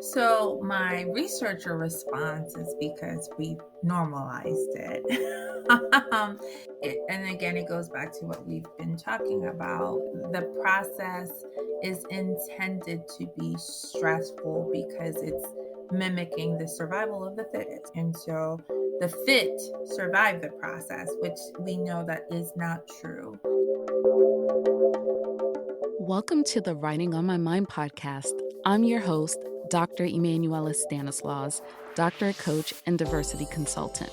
So my researcher response is because we've normalized it. And again, it goes back to what we've been talking about. The process is intended to be stressful because it's mimicking the survival of the fittest. And so the fit survive the process, which we know that is not true. Welcome to the Writing on My Mind podcast. I'm your host, Dr. Emanuela Stanislaus, doctorate coach and diversity consultant.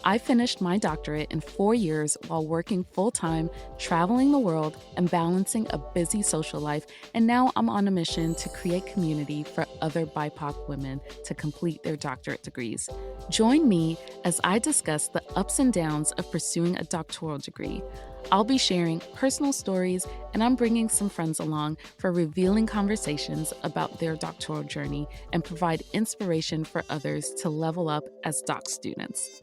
I finished my doctorate in 4 years while working full-time, traveling the world, and balancing a busy social life, and now I'm on a mission to create community for other BIPOC women to complete their doctorate degrees. Join me as I discuss the ups and downs of pursuing a doctoral degree. I'll be sharing personal stories, and I'm bringing some friends along for revealing conversations about their doctoral journey and provide inspiration for others to level up as doc students.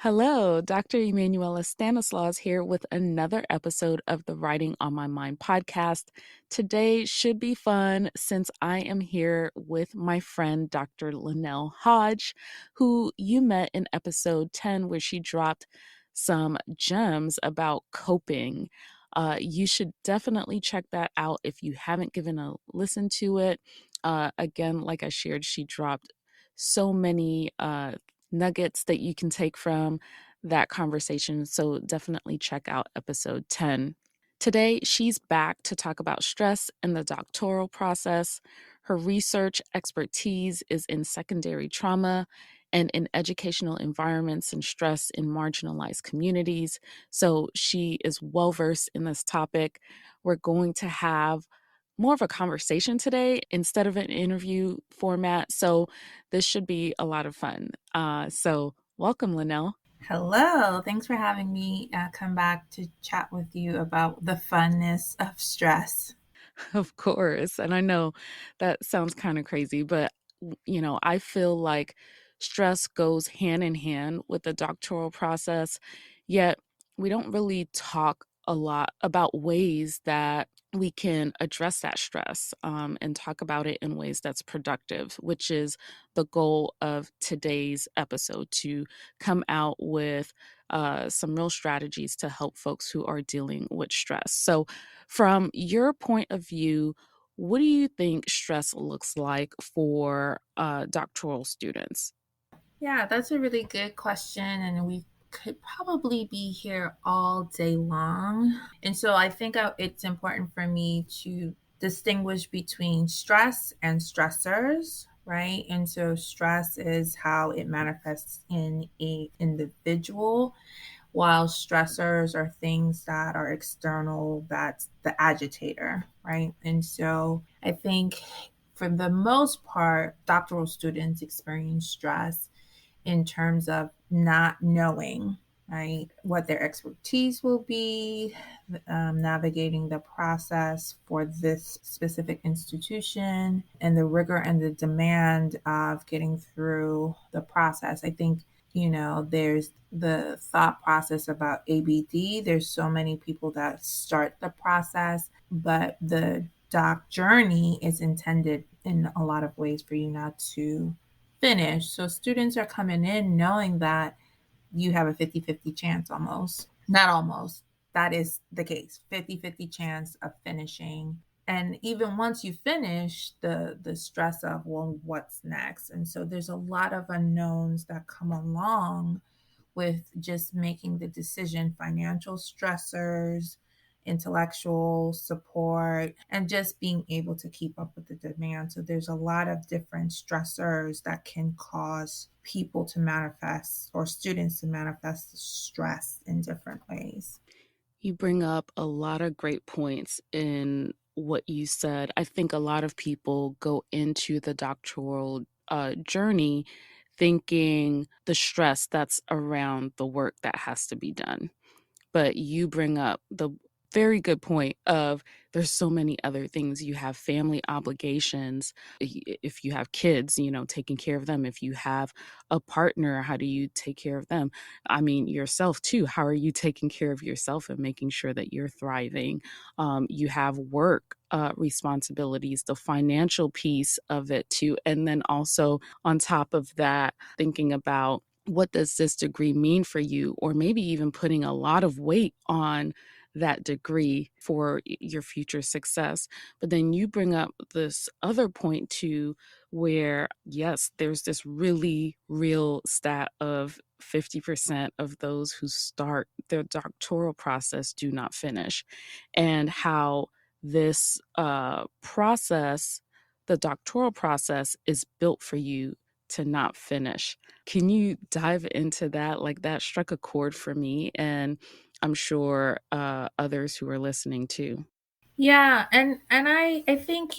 Hello, Dr. Emanuela Stanislaus here with another episode of the Writing on My Mind podcast. Today should be fun since I am here with my friend, Dr. Lynell Hodge, who you met in episode 10, where she dropped some gems about coping. You should definitely check that out if you haven't given a listen to it. Again, like I shared, she dropped so many nuggets that you can take from that conversation. So definitely check out episode 10. Today, she's back to talk about stress and the doctoral process. Her research expertise is in secondary trauma and in educational environments and stress in marginalized communities. So she is well versed in this topic. We're going to have more of a conversation today instead of an interview format. So this should be a lot of fun. So welcome, Lynell. Hello, thanks for having me come back to chat with you about the funness of stress. Of course. And I know that sounds kind of crazy, but I feel like stress goes hand in hand with the doctoral process, yet we don't really talk a lot about ways that we can address that stress and talk about it in ways that's productive, which is the goal of today's episode to come out with some real strategies to help folks who are dealing with stress. So, from your point of view, what do you think stress looks like for doctoral students? Yeah, that's a really good question, and we could probably be here all day long. And so I think it's important for me to distinguish between stress and stressors, right? And so stress is how it manifests in a individual, while stressors are things that are external, that's the agitator, right? And so I think for the most part, doctoral students experience stress in terms of not knowing, right, what their expertise will be, navigating the process for this specific institution, and the rigor and the demand of getting through the process. I think, there's the thought process about ABD. There's so many people that start the process, but the doc journey is intended in a lot of ways for you not to finish. So students are coming in knowing that you have a 50-50 chance almost. Not almost. That is the case. 50-50 chance of finishing. And even once you finish, the stress of, well, what's next? And so there's a lot of unknowns that come along with just making the decision, financial stressors, intellectual support, and just being able to keep up with the demand. So there's a lot of different stressors that can cause people to manifest or students to manifest stress in different ways. You bring up a lot of great points in what you said. I think a lot of people go into the doctoral journey thinking the stress that's around the work that has to be done. But you bring up the very good point of there's so many other things. You have family obligations. If you have kids, taking care of them. If you have a partner, how do you take care of them? I mean, yourself too. How are you taking care of yourself and making sure that you're thriving? You have work responsibilities, the financial piece of it too. And then also on top of that, thinking about what does this degree mean for you, or maybe even putting a lot of weight on that degree for your future success. But then you bring up this other point too, where yes, there's this really real stat of 50% of those who start their doctoral process do not finish, and how this process, the doctoral process, is built for you to not finish. Can you dive into that? Like, that struck a chord for me, and I'm sure others who are listening too. Yeah, and I think,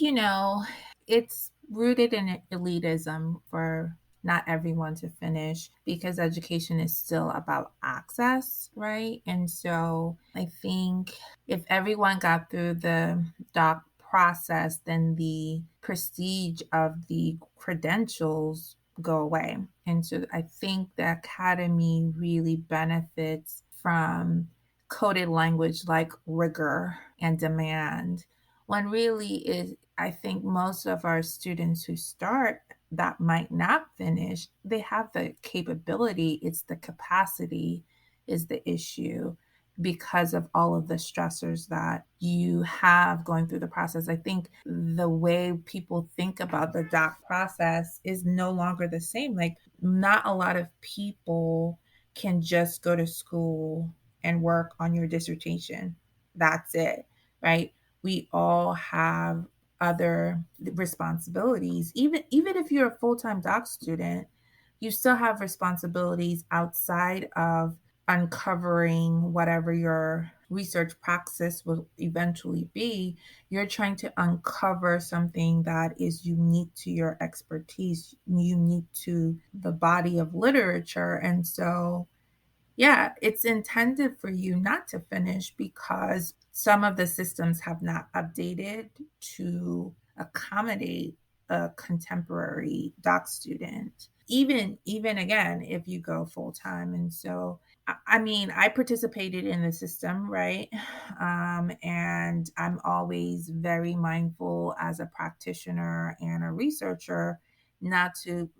it's rooted in elitism for not everyone to finish because education is still about access, right? And so I think if everyone got through the doc process, then the prestige of the credentials go away. And so I think the academy really benefits from coded language like rigor and demand, when really is, I think most of our students who start that might not finish, they have the capability, it's the capacity is the issue because of all of the stressors that you have going through the process. I think the way people think about the doc process is no longer the same. Like, not a lot of people can just go to school and work on your dissertation. That's it, right? We all have other responsibilities. Even if you're a full-time doc student, you still have responsibilities outside of uncovering whatever your research praxis will eventually be. You're trying to uncover something that is unique to your expertise, unique to the body of literature. And so yeah, it's intended for you not to finish because some of the systems have not updated to accommodate a contemporary doc student. Even again, if you go full time. And so I mean, I participated in the system, right? And I'm always very mindful as a practitioner and a researcher not to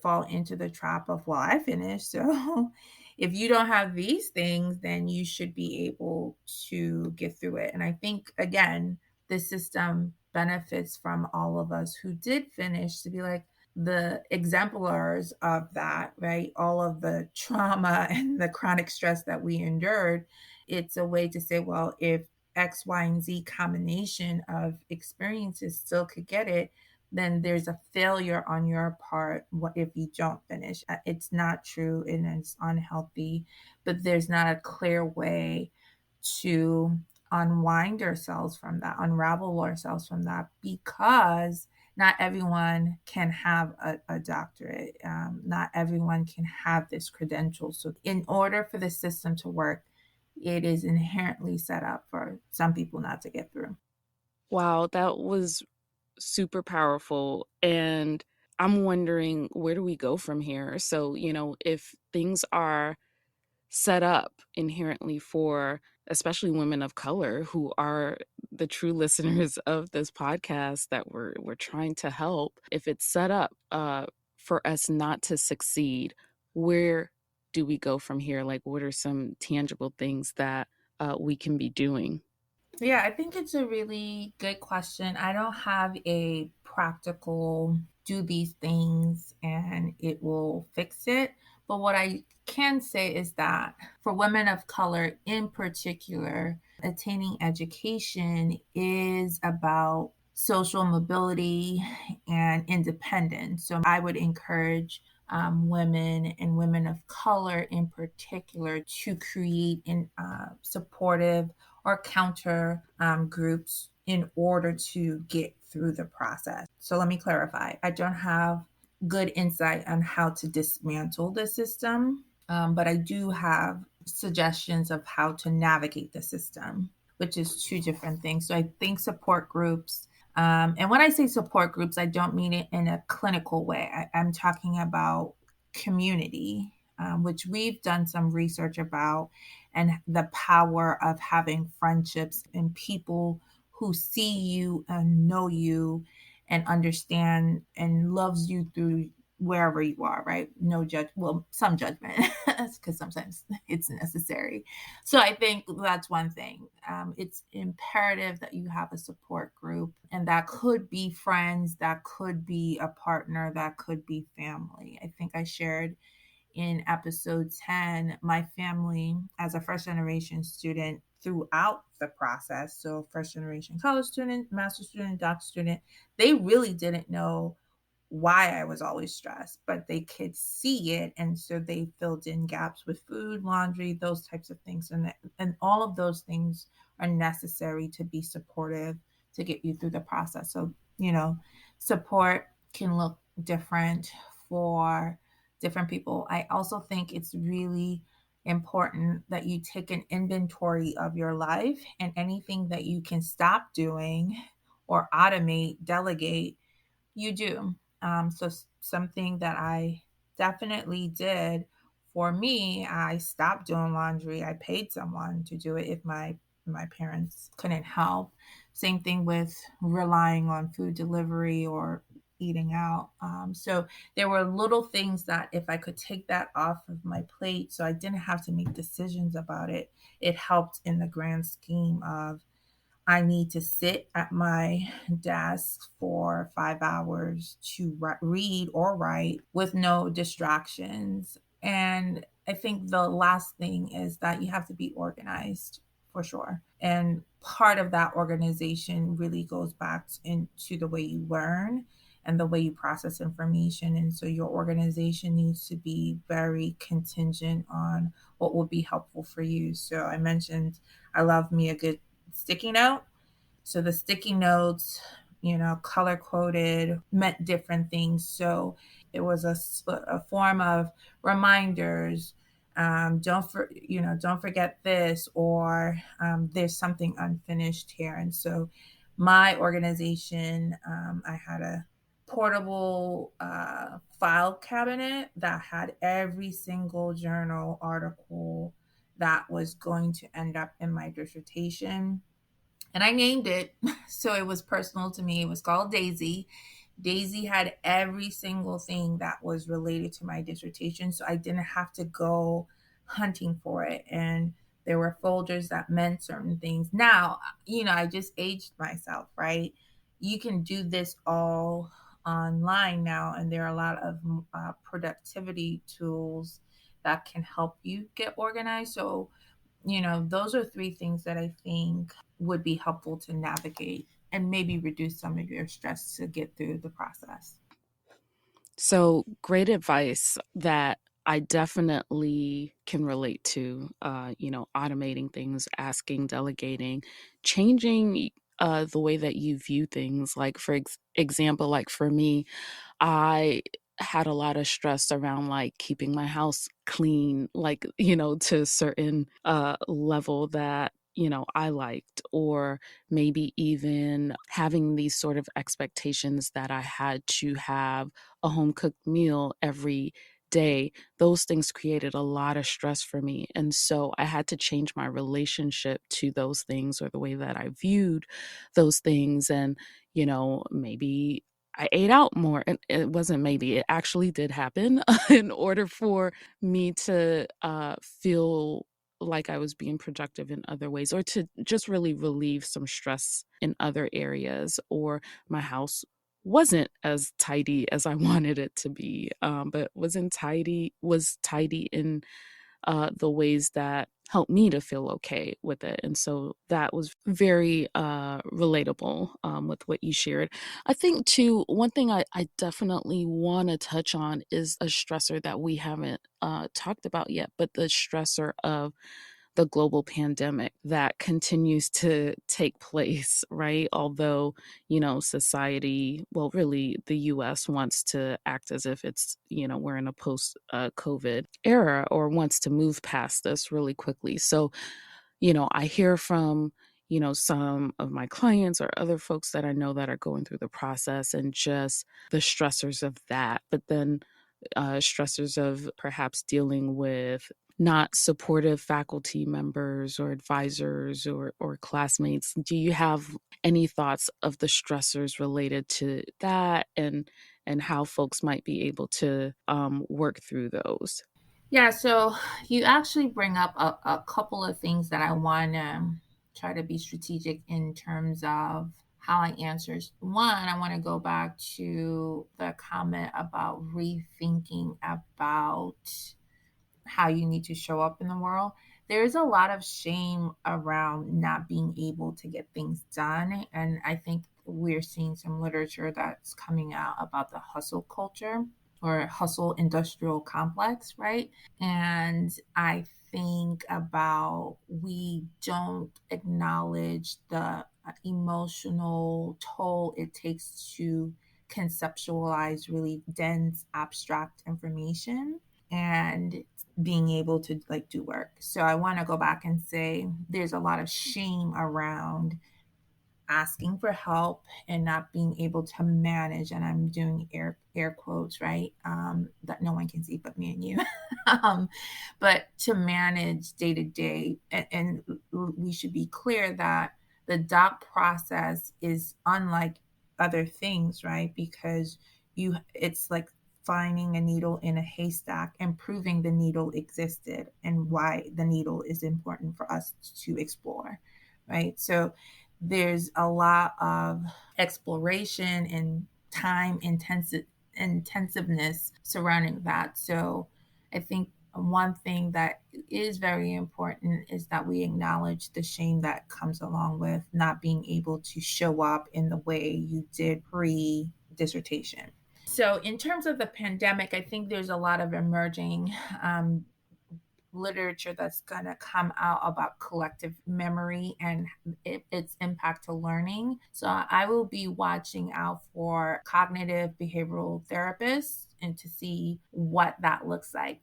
fall into the trap of, well, I finished. So if you don't have these things, then you should be able to get through it. And I think, again, the system benefits from all of us who did finish to be like the exemplars of that, right? All of the trauma and the chronic stress that we endured. It's a way to say, well, if X, Y, and Z combination of experiences still could get it, then there's a failure on your part if you don't finish. It's not true and it's unhealthy, but there's not a clear way to unwind ourselves from that, unravel ourselves from that, because not everyone can have a doctorate. Not everyone can have this credential. So, in order for the system to work, it is inherently set up for some people not to get through. Wow, that was super powerful. And I'm wondering, where do we go from here? So, if things are set up inherently for especially women of color who are the true listeners of this podcast that we're trying to help, if it's set up for us not to succeed, where do we go from here? Like, what are some tangible things that we can be doing? Yeah, I think it's a really good question. I don't have a practical do these things and it will fix it. But what I can say is that for women of color in particular, attaining education is about social mobility and independence. So I would encourage women and women of color in particular to create an supportive or counter groups in order to get through the process. So let me clarify. I don't have good insight on how to dismantle the system, but I do have suggestions of how to navigate the system, which is two different things. So I think support groups, and when I say support groups, I don't mean it in a clinical way. I'm talking about community, which we've done some research about, and the power of having friendships and people who see you and know you and understand and loves you through wherever you are, right? No judge, well, some judgment, because sometimes it's necessary. So I think that's one thing. It's imperative that you have a support group, and that could be friends, that could be a partner, that could be family. I think I shared in episode 10 my family as a first generation student throughout the process. So, first generation college student, master student, doctor student, they really didn't know why I was always stressed, but they could see it. And so they filled in gaps with food, laundry, those types of things. And all of those things are necessary to be supportive to get you through the process. So, support can look different for different people. I also think it's really important that you take an inventory of your life, and anything that you can stop doing or automate, delegate, you do. So something that I definitely did for me, I stopped doing laundry. I paid someone to do it if my parents couldn't help. Same thing with relying on food delivery or eating out. So there were little things that if I could take that off of my plate, so I didn't have to make decisions about it, it helped in the grand scheme of I need to sit at my desk for 5 hours to read or write with no distractions. And I think the last thing is that you have to be organized for sure. And part of that organization really goes back into the way you learn and the way you process information. And so your organization needs to be very contingent on what will be helpful for you. So I mentioned I love me a good sticky note. So the sticky notes, color coded, meant different things. So it was a form of reminders. Don't forget this, or there's something unfinished here. And so my organization, I had a portable file cabinet that had every single journal article that was going to end up in my dissertation, and I named it. So it was personal to me. It was called Daisy. Daisy had every single thing that was related to my dissertation. So I didn't have to go hunting for it. And there were folders that meant certain things. Now, I just aged myself, right? You can do this all online now. And there are a lot of productivity tools that can help you get organized. So those are three things that I think would be helpful to navigate and maybe reduce some of your stress to get through the process. So great advice that I definitely can relate to, automating things, asking, delegating, changing the way that you view things. Like, for example, like for me, I had a lot of stress around like keeping my house clean, like, to a certain level that, I liked, or maybe even having these sort of expectations that I had to have a home cooked meal every day. Those things created a lot of stress for me. And so I had to change my relationship to those things, or the way that I viewed those things. And, maybe I ate out more. And it wasn't maybe, it actually did happen in order for me to feel like I was being productive in other ways, or to just really relieve some stress in other areas. Or my house wasn't as tidy as I wanted it to be, but was tidy in the ways that helped me to feel okay with it. And so that was very relatable with what you shared. I think, too, one thing I definitely want to touch on is a stressor that we haven't talked about yet, but the stressor of the global pandemic that continues to take place, right? Although, society, well, really, the US wants to act as if it's, we're in a post COVID era, or wants to move past this really quickly. So, I hear from, some of my clients or other folks that I know that are going through the process, and just the stressors of that. But then stressors of perhaps dealing with not supportive faculty members or advisors or classmates. Do you have any thoughts of the stressors related to that, and how folks might be able to work through those? Yeah, so you actually bring up a couple of things that I want to try to be strategic in terms of how I answer. One, I want to go back to the comment about rethinking about how you need to show up in the world. There is a lot of shame around not being able to get things done. And I think we're seeing some literature that's coming out about the hustle culture or hustle industrial complex, right? And I think about we don't acknowledge the emotional toll it takes to conceptualize really dense, abstract information and being able to like do work. So I want to go back and say there's a lot of shame around asking for help and not being able to manage, and I'm doing air quotes, right, that no one can see but me and you, um, but to manage day to day. And we should be clear that the doc process is unlike other things, right? Because it's like finding a needle in a haystack and proving the needle existed and why the needle is important for us to explore, right? So there's a lot of exploration and time intensiveness surrounding that. So I think one thing that is very important is that we acknowledge the shame that comes along with not being able to show up in the way you did pre dissertation. So, in terms of the pandemic, I think there's a lot of emerging literature that's going to come out about collective memory and its impact to learning. So I will be watching out for cognitive behavioral therapists and to see what that looks like.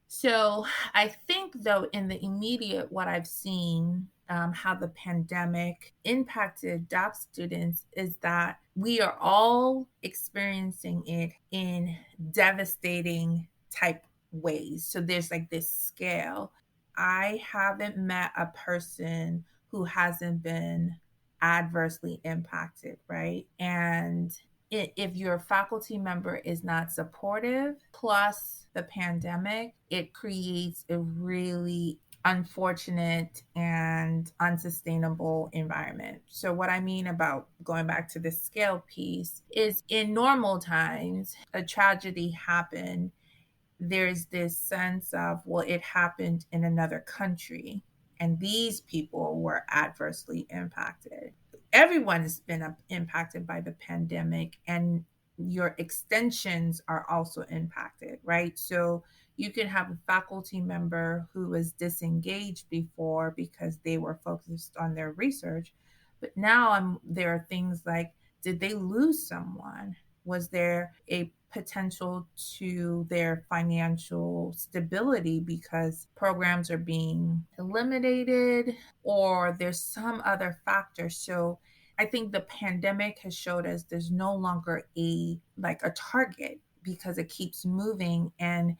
So I think, though, in the immediate, what I've seen, how the pandemic impacted doc students is that we are all experiencing it in devastating type ways. So there's like this scale. I haven't met a person who hasn't been adversely impacted, right? And if your faculty member is not supportive, plus the pandemic, it creates a really unfortunate and unsustainable environment. So, what I mean about going back to the scale piece is in normal times, a tragedy happened, there's this sense of, well, it happened in another country and these people were adversely impacted. Everyone has been impacted by the pandemic, and your extensions are also impacted, right? So you can have a faculty member who was disengaged before because they were focused on their research, but now there are things like, did they lose someone? Was there a potential to their financial stability because programs are being eliminated, or there's some other factor? So I think the pandemic has showed us there's no longer a target, because it keeps moving, and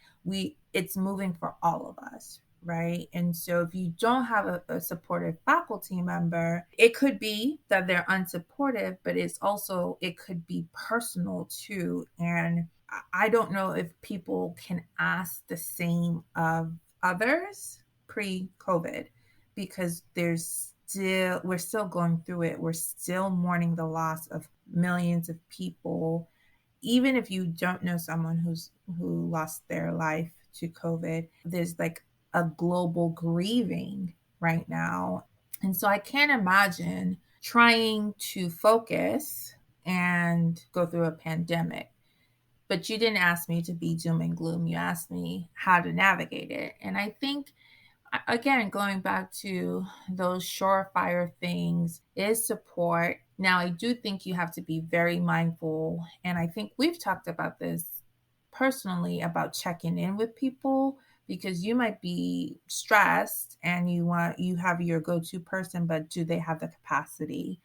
it's moving for all of us, right? And so if you don't have a supportive faculty member, it could be that they're unsupportive, but it could be personal too. And I don't know if people can ask the same of others pre-COVID, because we're still going through it. We're still mourning the loss of millions of people. Even if you don't know someone who lost their life to COVID, there's like a global grieving right now. And so I can't imagine trying to focus and go through a pandemic. But you didn't ask me to be doom and gloom. You asked me how to navigate it. And I think Again, going back to those surefire things is support. Now, I do think you have to be very mindful, and I think we've talked about this personally about checking in with people because you might be stressed and you have your go-to person, but do they have the capacity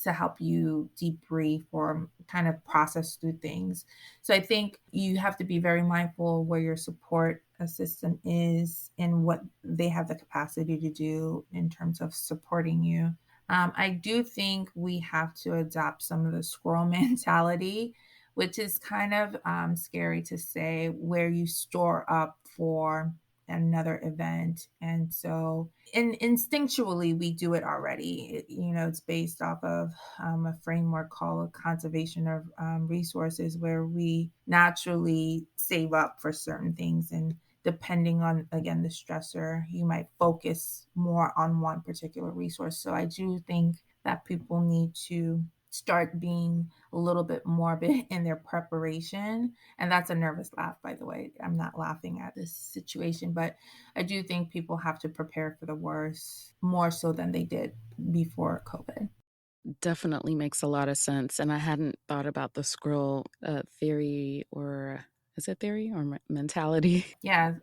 to help you debrief or kind of process through things? So I think you have to be very mindful where your support system is and what they have the capacity to do in terms of supporting you. I do think we have to adopt some of the squirrel mentality, which is kind of scary to say, where you store up for another event. And so, instinctually, we do it already. It's based off of a framework called conservation of resources, where we naturally save up for certain things. And depending on, again, the stressor, you might focus more on one particular resource. So I do think that people need to start being a little bit morbid in their preparation. And that's a nervous laugh, by the way. I'm not laughing at this situation, but I do think people have to prepare for the worst more so than they did before COVID. Definitely makes a lot of sense, and I hadn't thought about the scroll, theory, or is it theory or mentality? Yeah,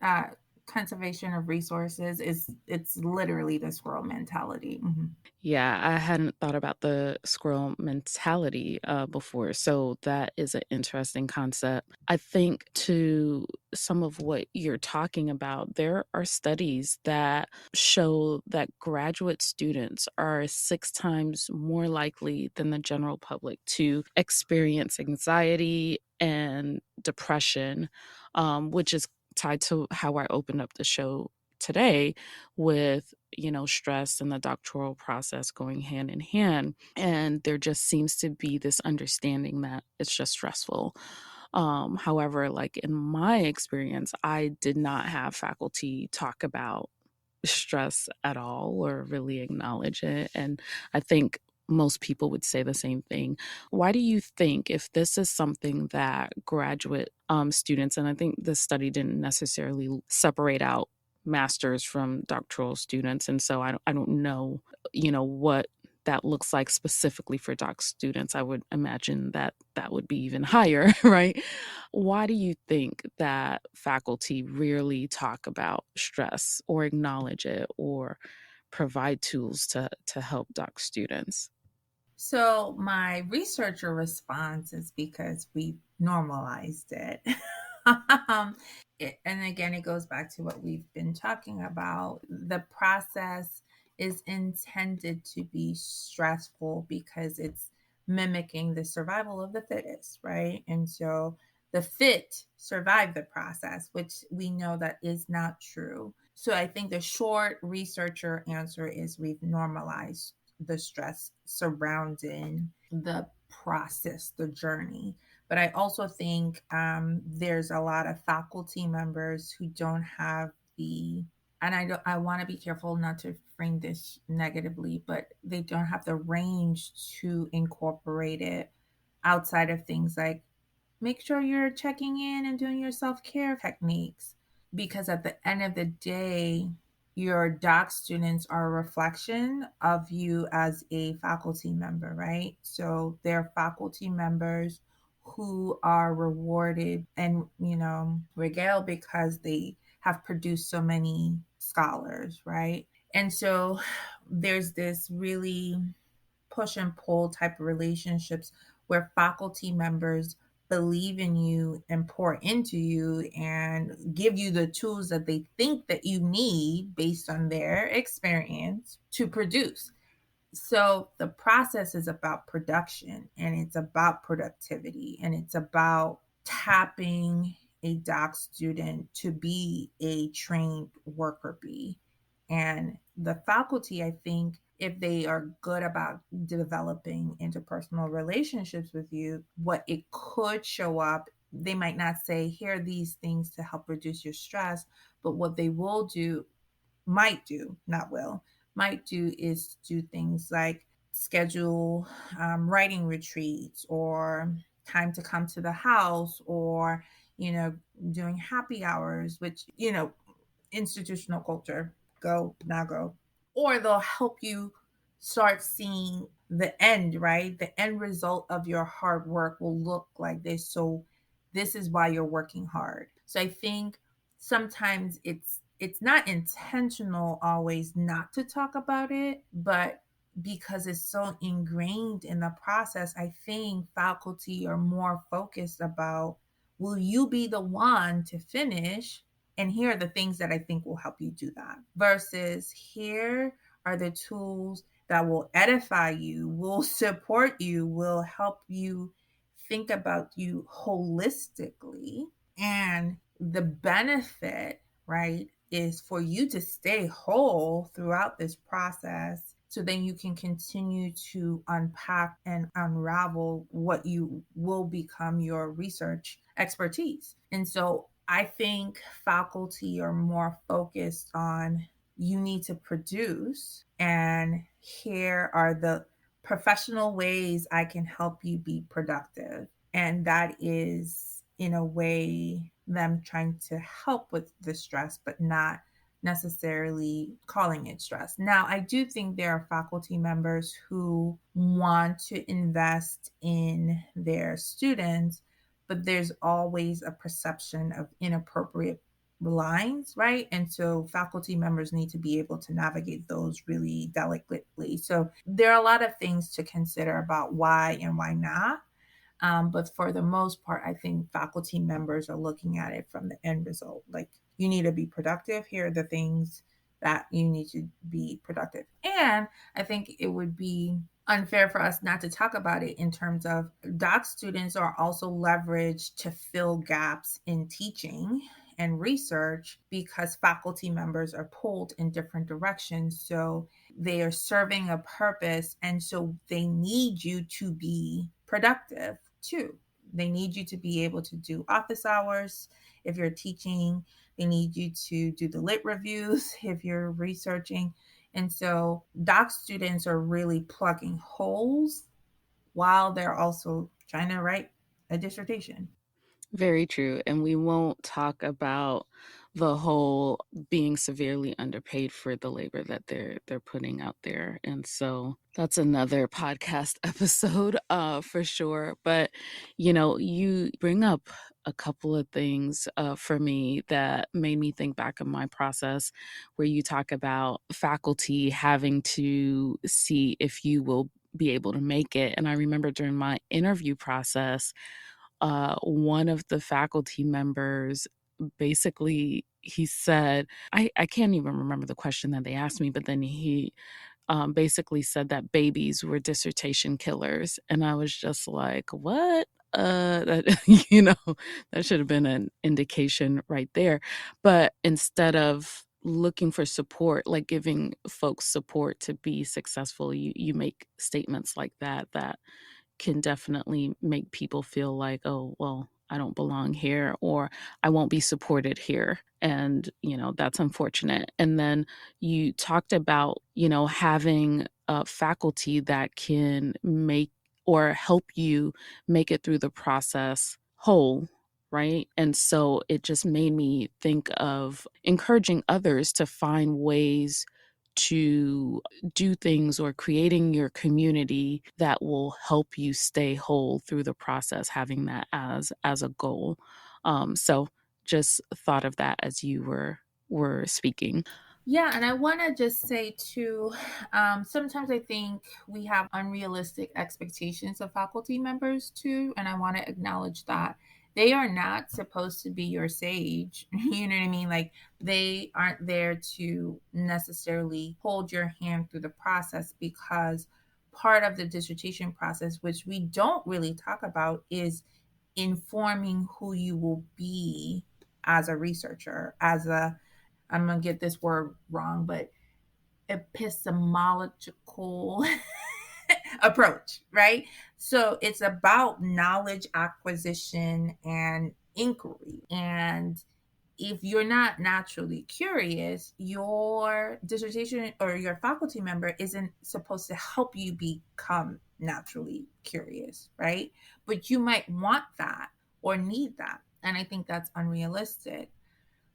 conservation of resources is it's literally the squirrel mentality. Mhm. Yeah, I hadn't thought about the squirrel mentality before. So that is an interesting concept. I think to some of what you're talking about, there are studies that show that graduate students are 6 times more likely than the general public to experience anxiety and depression, which is tied to how I opened up the show today with stress and the doctoral process going hand in hand. And there just seems to be this understanding that it's just stressful. However, like in my experience, I did not have faculty talk about stress at all or really acknowledge it. And I think most people would say the same thing. Why do you think, if this is something that graduate students, and I think this study didn't necessarily separate out masters from doctoral students, and so I don't know, what that looks like specifically for doc students. I would imagine that that would be even higher, right? Why do you think that faculty rarely talk about stress or acknowledge it or provide tools to help doc students? So my researcher response is because we normalized it. um, and again, it goes back to what we've been talking about. The process is intended to be stressful because it's mimicking the survival of the fittest, right? And so the fit survive the process, which we know that is not true. So I think the short researcher answer is we've normalized the stress surrounding the process, the journey. But I also think there's a lot of faculty members who don't have the, and I want to be careful not to frame this negatively, but they don't have the range to incorporate it outside of things like make sure you're checking in and doing your self care techniques. Because at the end of the day, your doc students are a reflection of you as a faculty member, right? So they're faculty members who are rewarded and, regaled because they have produced so many scholars, right? And so there's this really push and pull type of relationships where faculty members believe in you and pour into you and give you the tools that they think that you need based on their experience to produce. So the process is about production and it's about productivity and it's about tapping a doc student to be a trained worker bee. And the faculty, I think, if they are good about developing interpersonal relationships with you, what it could show up, they might not say, here are these things to help reduce your stress, but what they will do, might do, not will, might do is do things like schedule writing retreats or time to come to the house or, you know, doing happy hours, which, institutional culture. go, now go. Or they'll help you start seeing the end, right? The end result of your hard work will look like this. So this is why you're working hard. So I think sometimes it's not intentional always not to talk about it, but because it's so ingrained in the process, I think faculty are more focused about, will you be the one to finish? And here are the things that I think will help you do that. Versus here are the tools that will edify you, will support you, will help you think about you holistically. And the benefit, right, is for you to stay whole throughout this process, so then you can continue to unpack and unravel what you will become your research expertise. And so I think faculty are more focused on, you need to produce, and here are the professional ways I can help you be productive. And that is, in a way, them trying to help with the stress, but not necessarily calling it stress. Now, I do think there are faculty members who want to invest in their students, but there's always a perception of inappropriate lines, right? And so faculty members need to be able to navigate those really delicately. So there are a lot of things to consider about why and why not. But for the most part, I think faculty members are looking at it from the end result. Like, you need to be productive. Here are the things that you need to be productive. And I think it would be unfair for us not to talk about it in terms of doc students are also leveraged to fill gaps in teaching and research because faculty members are pulled in different directions. So they are serving a purpose. And so they need you to be productive too. They need you to be able to do office hours if you're teaching. They need you to do the lit reviews if you're researching. And so doc students are really plugging holes while they're also trying to write a dissertation. Very true. And we won't talk about the whole being severely underpaid for the labor that they're putting out there. And so that's another podcast episode for sure. But you bring up a couple of things for me that made me think back of my process, where you talk about faculty having to see if you will be able to make it. And I remember during my interview process, one of the faculty members basically, he said, I can't even remember the question that they asked me, but then he basically said that babies were dissertation killers. And I was just like, what? That, that should have been an indication right there. But instead of looking for support, like giving folks support to be successful, you make statements like that can definitely make people feel like, oh, well, I don't belong here, or I won't be supported here. And, that's unfortunate. And then you talked about, having a faculty that can make or help you make it through the process whole. Right. And so it just made me think of encouraging others to find ways to do things, or creating your community that will help you stay whole through the process, having that as a goal. So just thought of that as you were speaking. Yeah, and I want to just say too, sometimes I think we have unrealistic expectations of faculty members too, and I want to acknowledge that they are not supposed to be your sage. You know what I mean? Like, they aren't there to necessarily hold your hand through the process, because part of the dissertation process, which we don't really talk about, is informing who you will be as a researcher, as a, I'm gonna get this word wrong, but epistemological approach, right? So it's about knowledge acquisition and inquiry. And if you're not naturally curious, your dissertation or your faculty member isn't supposed to help you become naturally curious, right? But you might want that or need that. And I think that's unrealistic.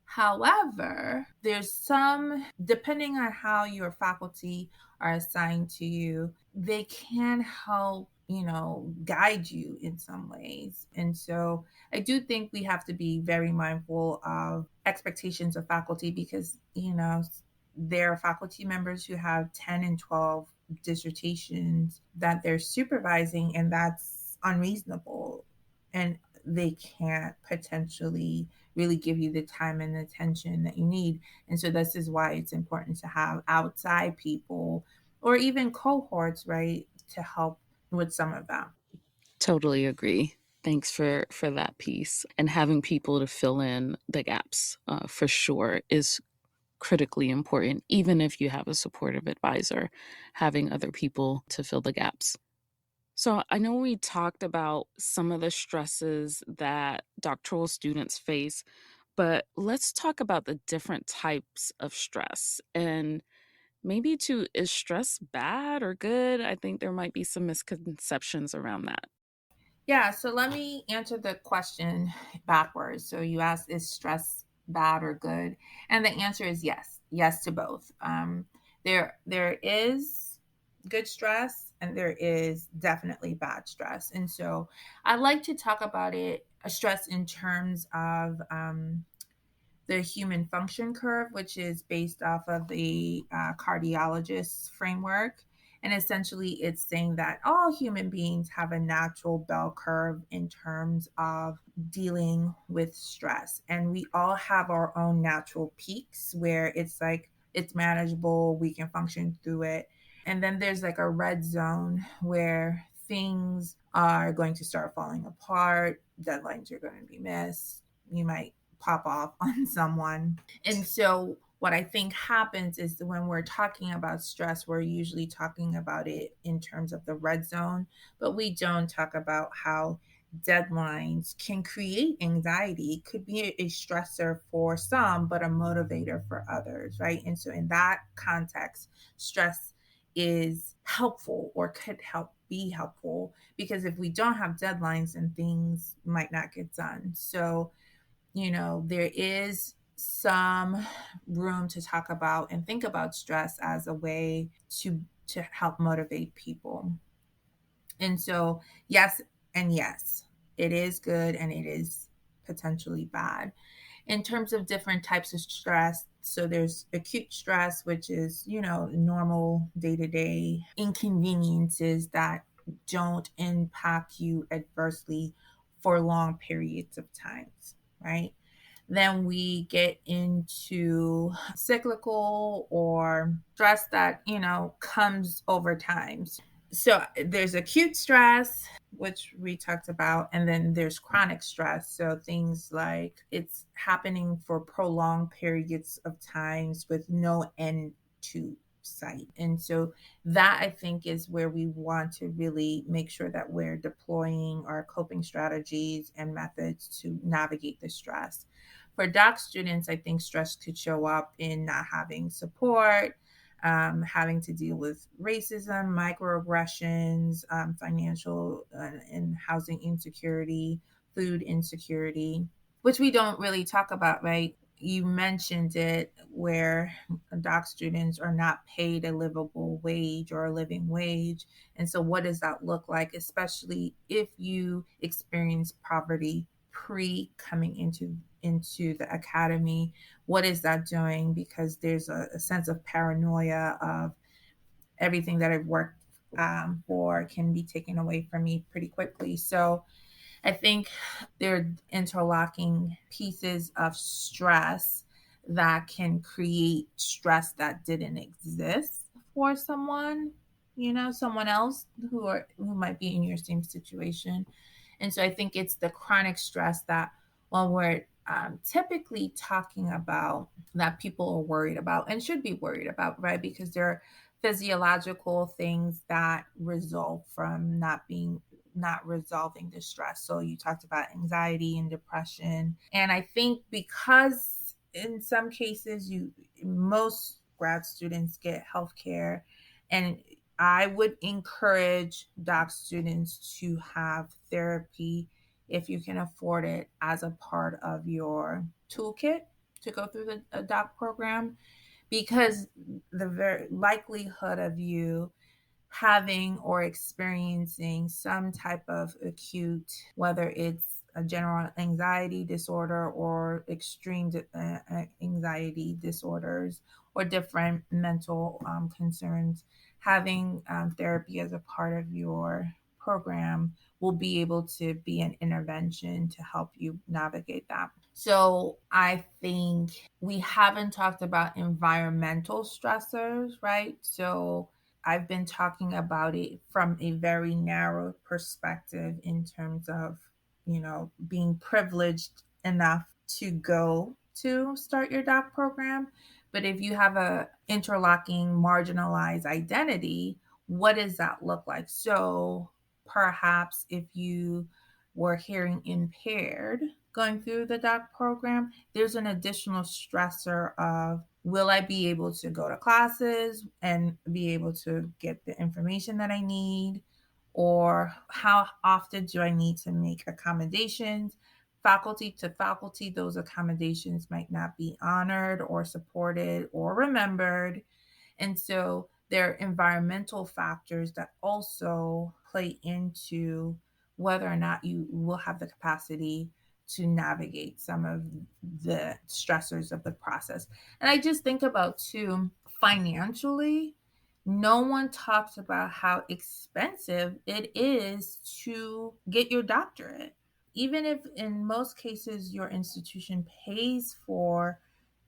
However, there's some, depending on how your faculty are assigned to you, they can help, guide you in some ways. And so I do think we have to be very mindful of expectations of faculty because, there are faculty members who have 10 and 12 dissertations that they're supervising, and that's unreasonable. And they can't potentially really give you the time and attention that you need. And so this is why it's important to have outside people or even cohorts, right, to help with some of that. Totally agree. Thanks for that piece. And having people to fill in the gaps for sure is critically important, even if you have a supportive advisor, having other people to fill the gaps. So I know we talked about some of the stresses that doctoral students face, but let's talk about the different types of stress. And maybe too, is stress bad or good? I think there might be some misconceptions around that. Yeah, so let me answer the question backwards. So you asked, is stress bad or good? And the answer is yes, yes to both. There is good stress, and there is definitely bad stress. And so I like to talk about it, stress in terms of the human function curve, which is based off of the cardiologist's framework. And essentially, it's saying that all human beings have a natural bell curve in terms of dealing with stress. And we all have our own natural peaks where it's like it's manageable, we can function through it. And then there's like a red zone where things are going to start falling apart, deadlines are going to be missed. You might pop off on someone. And so what I think happens is that when we're talking about stress, we're usually talking about it in terms of the red zone, but we don't talk about how deadlines can create anxiety. It could be a stressor for some, but a motivator for others, right? And so in that context, stress is helpful or could help be helpful because if we don't have deadlines, then things might not get done. So there is some room to talk about and think about stress as a way to help motivate people. And so, yes and yes, it is good and it is potentially bad. In terms of different types of stress, so there's acute stress, which is, normal day to day inconveniences that don't impact you adversely for long periods of times, right? Then we get into cyclical or stress that, comes over time. So there's acute stress, which we talked about, and then there's chronic stress. So things like it's happening for prolonged periods of times with no end to sight. And so that I think is where we want to really make sure that we're deploying our coping strategies and methods to navigate the stress. For doc students, I think stress could show up in not having support, having to deal with racism, microaggressions, financial and housing insecurity, food insecurity, which we don't really talk about, right? You mentioned it where doc students are not paid a livable wage or a living wage. And so, what does that look like, especially if you experience poverty pre coming into the academy? What is that doing? Because there's a sense of paranoia of everything that I've worked for can be taken away from me pretty quickly. So I think they're interlocking pieces of stress that can create stress that didn't exist for someone, someone else who might be in your same situation. And so I think it's the chronic stress that when we're typically talking about that people are worried about and should be worried about, right? Because there are physiological things that result from not resolving the stress. So you talked about anxiety and depression. And I think because in some cases most grad students get healthcare, and I would encourage doc students to have therapy if you can afford it as a part of your toolkit to go through the doc program, because the very likelihood of you having or experiencing some type of acute, whether it's a general anxiety disorder or extreme anxiety disorders or different mental concerns, having therapy as a part of your program will be able to be an intervention to help you navigate that. So I think we haven't talked about environmental stressors, right? So I've been talking about it from a very narrow perspective in terms of, being privileged enough to go to start your doc program. But if you have a interlocking marginalized identity, what does that look like? So perhaps if you were hearing impaired going through the doc program, there's an additional stressor of, will I be able to go to classes and be able to get the information that I need? Or how often do I need to make accommodations? Faculty to faculty, those accommodations might not be honored or supported or remembered. And so there are environmental factors that also play into whether or not you will have the capacity to navigate some of the stressors of the process. And I just think about too, financially, no one talks about how expensive it is to get your doctorate. Even if in most cases your institution pays for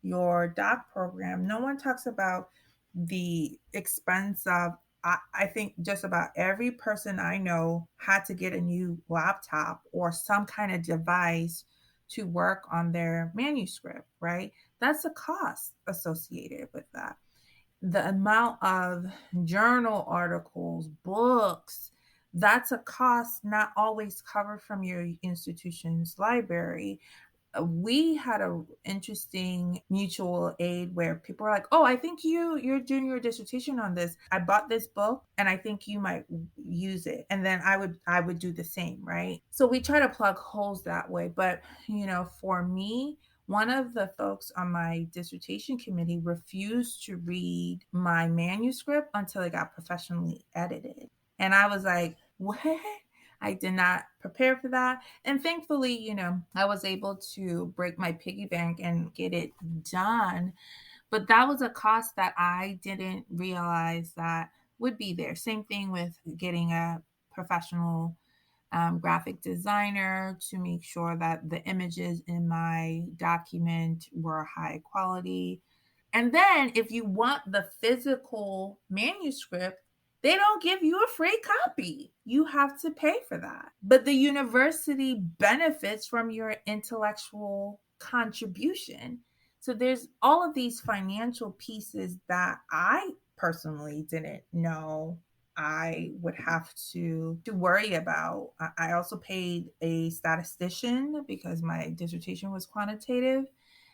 your doc program, no one talks about the expense of, I think just about every person I know had to get a new laptop or some kind of device to work on their manuscript, right? That's a cost associated with that. The amount of journal articles, books, that's a cost not always covered from your institution's library. We had a interesting mutual aid where people were like, "Oh, I think you're doing your dissertation on this. I bought this book and I think you might use it." And then I would do the same, right? So we try to plug holes that way. But, for me, one of the folks on my dissertation committee refused to read my manuscript until it got professionally edited. And I was like, "What?" I did not prepare for that. And thankfully, I was able to break my piggy bank and get it done. But that was a cost that I didn't realize that would be there. Same thing with getting a professional graphic designer to make sure that the images in my document were high quality. And then if you want the physical manuscript, they don't give you a free copy. You have to pay for that. But the university benefits from your intellectual contribution. So there's all of these financial pieces that I personally didn't know I would have to worry about. I also paid a statistician because my dissertation was quantitative.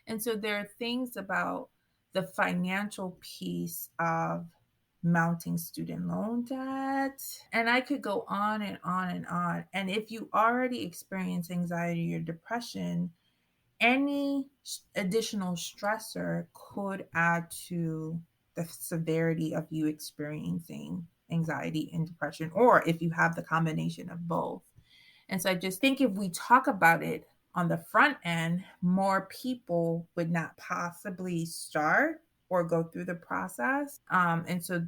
And so there are things about the financial piece of mounting student loan debt. And I could go on and on and on. And if you already experience anxiety or depression, any additional stressor could add to the severity of you experiencing anxiety and depression, or if you have the combination of both. And so I just think if we talk about it on the front end, more people would not possibly start or go through the process. And so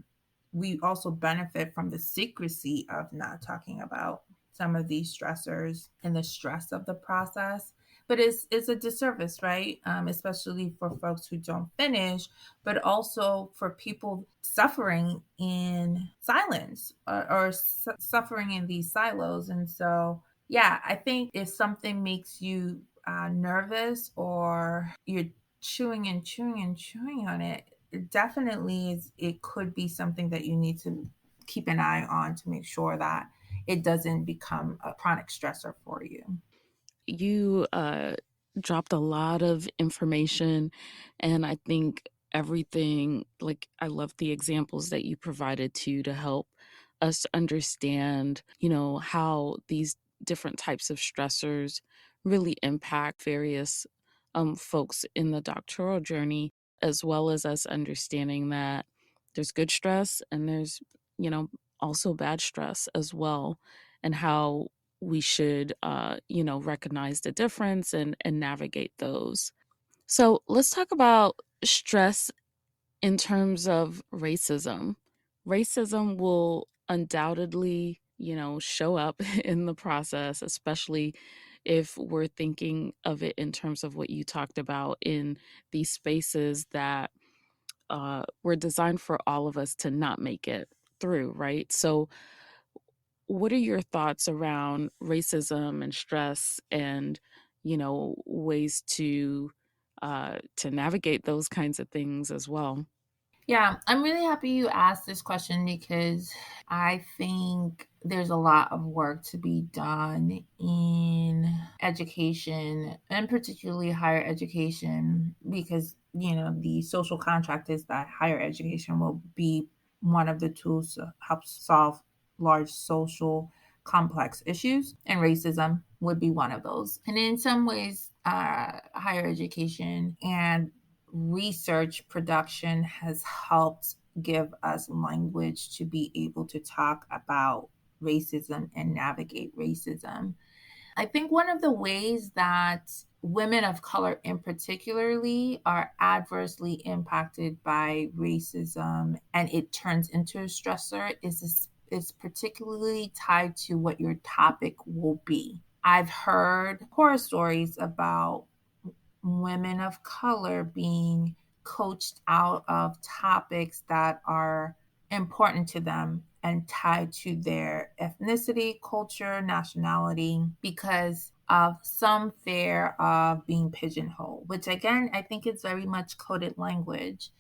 we also benefit from the secrecy of not talking about some of these stressors and the stress of the process. But it's a disservice, right? Especially for folks who don't finish, but also for people suffering in silence or suffering in these silos. And so, yeah, I think if something makes you nervous or you're chewing and chewing and chewing on it, definitely it could be something that you need to keep an eye on to make sure that it doesn't become a chronic stressor for you. You dropped a lot of information, and I think everything, like, I love the examples that you provided to help us understand, how these different types of stressors really impact various folks in the doctoral journey, as well as us understanding that there's good stress and there's, you know, also bad stress as well, and how we should, recognize the difference and navigate those. So let's talk about stress in terms of racism. Racism will undoubtedly, show up in the process, especially if we're thinking of it in terms of what you talked about in these spaces that were designed for all of us to not make it through, right? So, what are your thoughts around racism and stress and, ways to navigate those kinds of things as well? Yeah, I'm really happy you asked this question because I think there's a lot of work to be done in education and particularly higher education because, the social contract is that higher education will be one of the tools to help solve large social complex issues, and racism would be one of those. And in some ways, higher education and research production has helped give us language to be able to talk about racism and navigate racism. I think one of the ways that women of color in particularly are adversely impacted by racism and it turns into a stressor is particularly tied to what your topic will be. I've heard horror stories about women of color being coached out of topics that are important to them and tied to their ethnicity, culture, nationality because of some fear of being pigeonholed, which again, I think is very much coded language.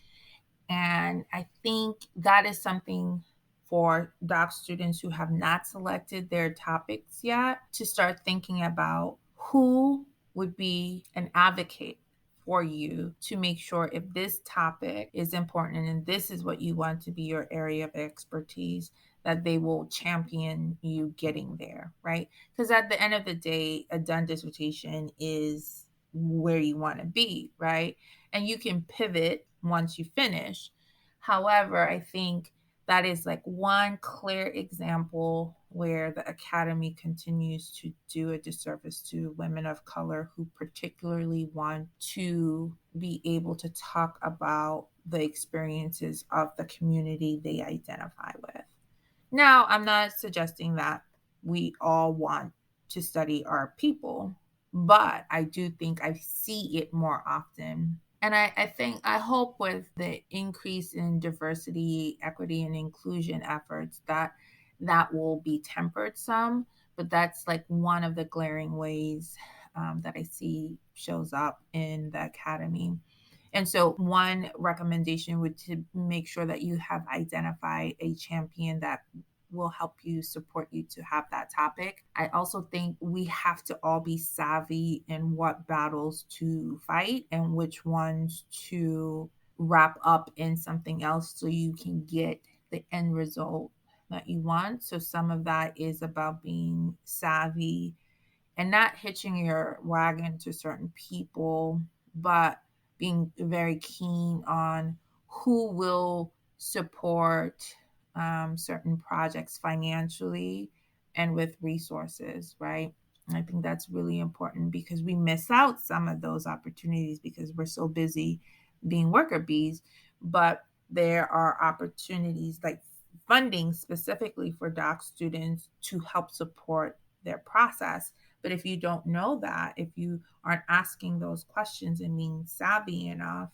And I think that is something for doc students who have not selected their topics yet to start thinking about who would be an advocate for you to make sure if this topic is important and this is what you want to be your area of expertise, that they will champion you getting there, right? Because at the end of the day, a done dissertation is where you want to be, right? And you can pivot once you finish. However, I think that is like one clear example where the academy continues to do a disservice to women of color who particularly want to be able to talk about the experiences of the community they identify with. Now, I'm not suggesting that we all want to study our people, but I do think I see it more often. And I hope with the increase in diversity, equity, and inclusion efforts that will be tempered some. But that's like one of the glaring ways that I see shows up in the academy. And so, one recommendation would to make sure that you have identified a champion that will help you support you to have that topic. I also think we have to all be savvy in what battles to fight and which ones to wrap up in something else so you can get the end result that you want. So, some of that is about being savvy and not hitching your wagon to certain people, but being very keen on who will support certain projects financially and with resources, right? And I think that's really important because we miss out some of those opportunities because we're so busy being worker bees. But there are opportunities like funding specifically for doc students to help support their process. But if you don't know that, if you aren't asking those questions and being savvy enough,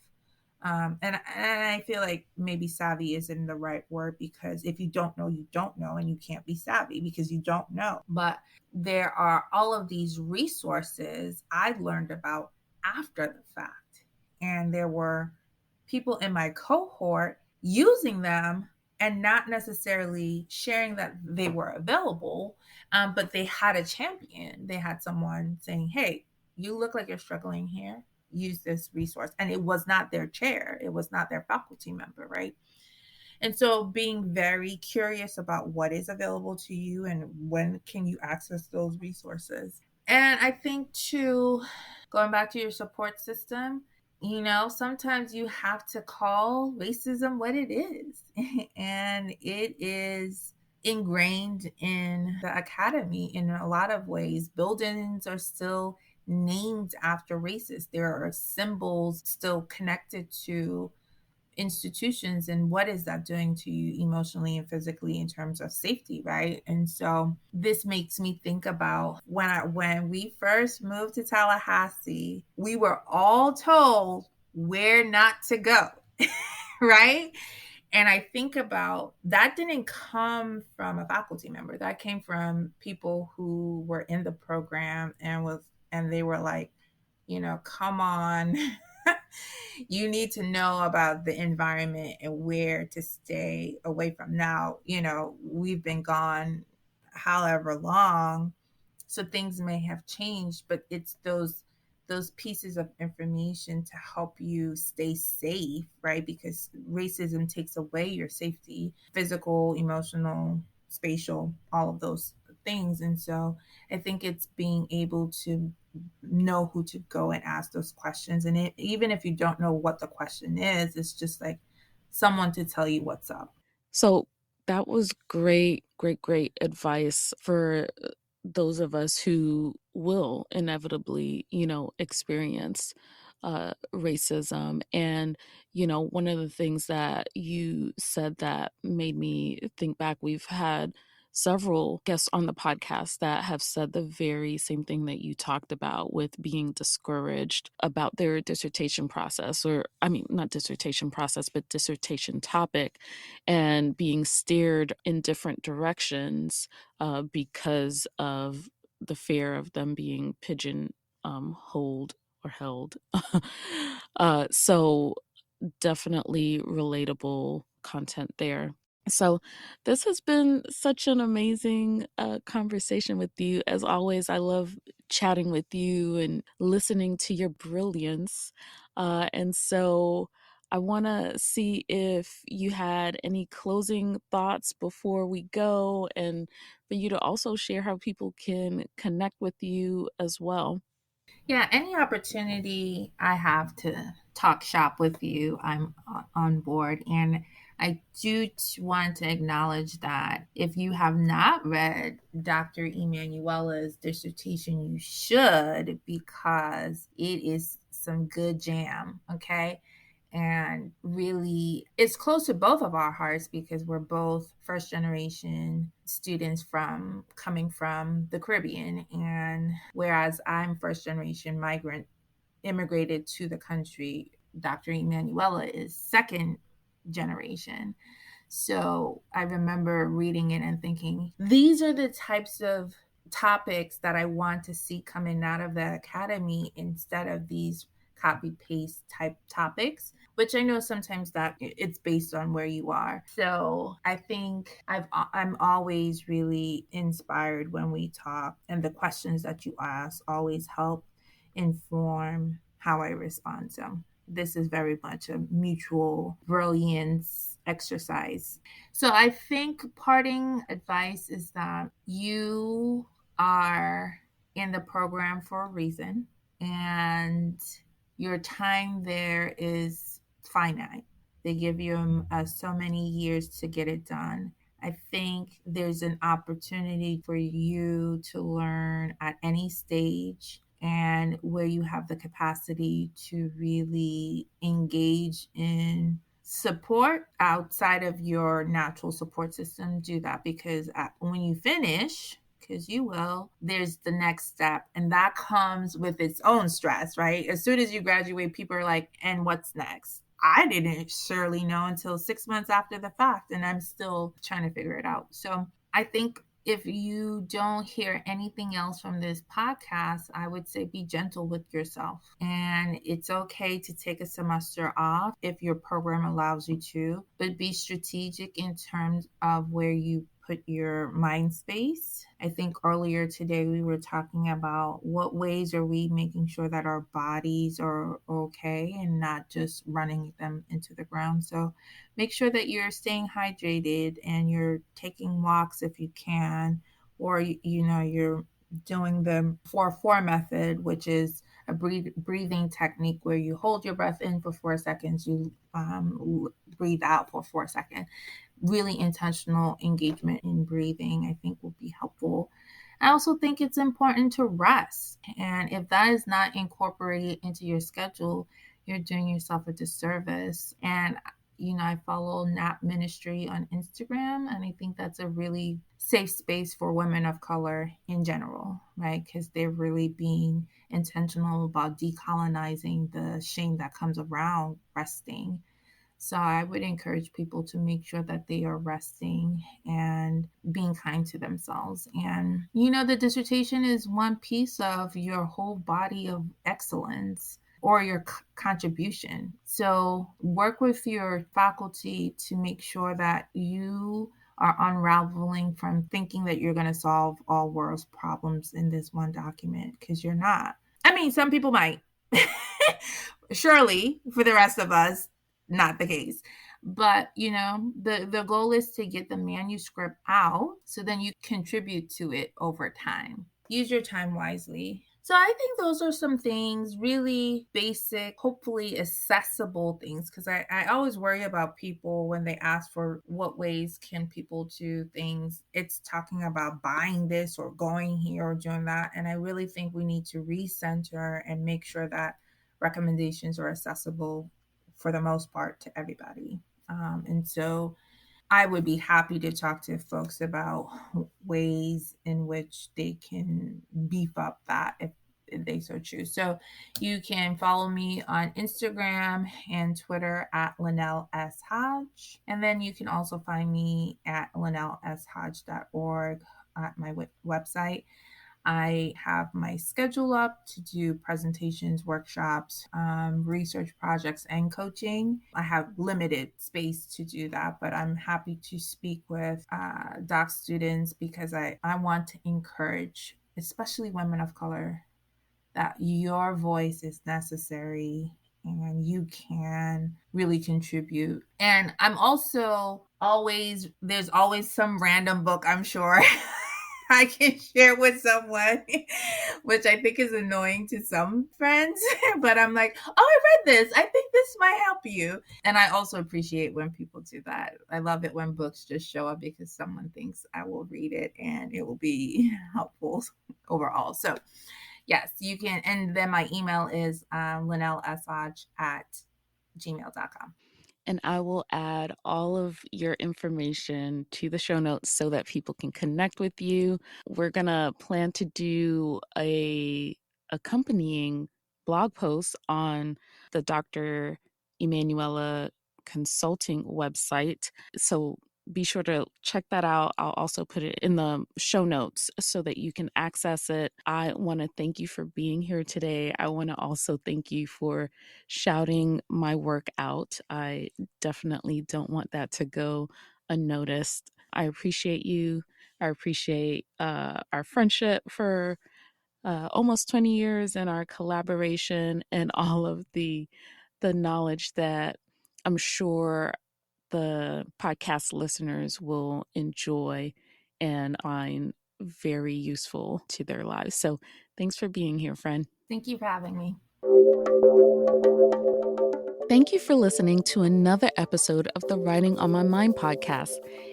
and I feel like maybe savvy isn't the right word because if you don't know, you don't know, and you can't be savvy because you don't know. But there are all of these resources I learned about after the fact. And there were people in my cohort using them and not necessarily sharing that they were available, but they had a champion. They had someone saying, hey, you look like you're struggling here, use this resource. And it was not their chair, it was not their faculty member, right? And so being very curious about what is available to you and when can you access those resources. And I think too, going back to your support system, sometimes you have to call racism what it is. And it is ingrained in the academy in a lot of ways. Buildings are still named after races. There are symbols still connected to institutions, and what is that doing to you emotionally and physically in terms of safety, right? And so this makes me think about when we first moved to Tallahassee, we were all told where not to go. Right? And I think about that didn't come from a faculty member. That came from people who were in the program and they were like, come on. You need to know about the environment and where to stay away from. Now, we've been gone however long, so things may have changed, but it's those pieces of information to help you stay safe, right? Because racism takes away your safety, physical, emotional, spatial, all of those things. And so I think it's being able to know who to go and ask those questions. And even if you don't know what the question is, it's just like someone to tell you what's up. So that was great, great, great advice for those of us who will inevitably, experience racism. And, one of the things that you said that made me think back, we've had several guests on the podcast that have said the very same thing that you talked about with being discouraged about their dissertation process, or I mean, not dissertation process, but dissertation topic, and being steered in different directions because of the fear of them being pigeon holed or held. So definitely relatable content there. So, this has been such an amazing conversation with you. As always, I love chatting with you and listening to your brilliance. And so, I want to see if you had any closing thoughts before we go, and for you to also share how people can connect with you as well. Yeah, any opportunity I have to talk shop with you, I'm on board. And I do want to acknowledge that if you have not read Dr. Emanuela's dissertation, you should, because it is some good jam. Okay. And really, it's close to both of our hearts because we're both first generation students from coming from the Caribbean. And whereas I'm first generation migrant, immigrated to the country, Dr. Emanuela is second generation. So I remember reading it and thinking, these are the types of topics that I want to see coming out of the academy instead of these copy paste type topics, which I know sometimes that it's based on where you are. So I think I'm always really inspired when we talk, and the questions that you ask always help inform how I respond. So this is very much a mutual brilliance exercise. So I think parting advice is that you are in the program for a reason, and your time there is finite. They give you so many years to get it done. I think there's an opportunity for you to learn at any stage and where you have the capacity to really engage in support outside of your natural support system. Do that, because when you finish, because you will, there's the next step, and that comes with its own stress, right? As soon as you graduate, people are like, and what's next? I didn't surely know until 6 months after the fact, and I'm still trying to figure it out. So I think if you don't hear anything else from this podcast, I would say be gentle with yourself. And it's okay to take a semester off if your program allows you to, but be strategic in terms of where you put your mind space. I think earlier today we were talking about what ways are we making sure that our bodies are okay and not just running them into the ground. So make sure that you're staying hydrated and you're taking walks if you can, or you're doing the 4-4 method, which is a breathing technique where you hold your breath in for 4 seconds, you breathe out for 4 seconds. Really intentional engagement in breathing, I think, will be helpful. I also think it's important to rest. And if that is not incorporated into your schedule, you're doing yourself a disservice. And I follow Nap Ministry on Instagram, and I think that's a really safe space for women of color in general, right? Because they're really being intentional about decolonizing the shame that comes around resting. So I would encourage people to make sure that they are resting and being kind to themselves. And, the dissertation is one piece of your whole body of excellence or your contribution. So work with your faculty to make sure that you are unraveling from thinking that you're going to solve all world's problems in this one document, because you're not. I mean, some people might. Surely, for the rest of us, not the case. But the goal is to get the manuscript out so then you contribute to it over time. Use your time wisely. So I think those are some things, really basic, hopefully accessible things, because I always worry about people when they ask for what ways can people do things. It's talking about buying this or going here or doing that. And I really think we need to recenter and make sure that recommendations are accessible for the most part to everybody. And so I would be happy to talk to folks about ways in which they can beef up that if they so choose. So you can follow me on Instagram and Twitter at Lynell S. Hodge. And then you can also find me at lynellshodge.org at my website. I have my schedule up to do presentations, workshops, research projects, and coaching. I have limited space to do that, but I'm happy to speak with doc students because I want to encourage, especially women of color, that your voice is necessary and you can really contribute. And I'm also there's always some random book, I'm sure, I can share with someone, which I think is annoying to some friends. But I'm like, oh, I read this. I think this might help you. And I also appreciate when people do that. I love it when books just show up because someone thinks I will read it and it will be helpful overall. So, yes, you can. And then my email is lynellshodge@gmail.com. And I will add all of your information to the show notes so that people can connect with you. We're going to plan to do a accompanying blog post on the Dr. Emanuela Consulting website. So be sure to check that out. I'll also put it in the show notes so that you can access it. I want to thank you for being here today. I want to also thank you for shouting my work out. I definitely don't want that to go unnoticed. I appreciate you. I appreciate our friendship for almost 20 years and our collaboration and all of the knowledge that I'm sure the podcast listeners will enjoy and find very useful to their lives. So thanks for being here, friend. Thank you for having me. Thank you for listening to another episode of the Writing on My Mind podcast.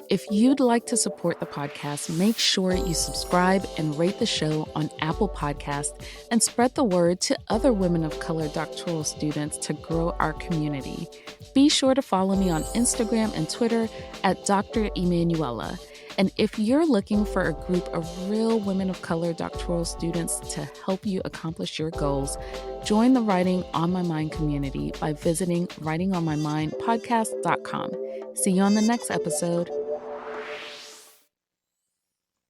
If you'd like to support the podcast, make sure you subscribe and rate the show on Apple Podcasts and spread the word to other women of color doctoral students to grow our community. Be sure to follow me on Instagram and Twitter at Dr. Emanuela. And if you're looking for a group of real women of color doctoral students to help you accomplish your goals, join the Writing on My Mind community by visiting writingonmymindpodcast.com. See you on the next episode.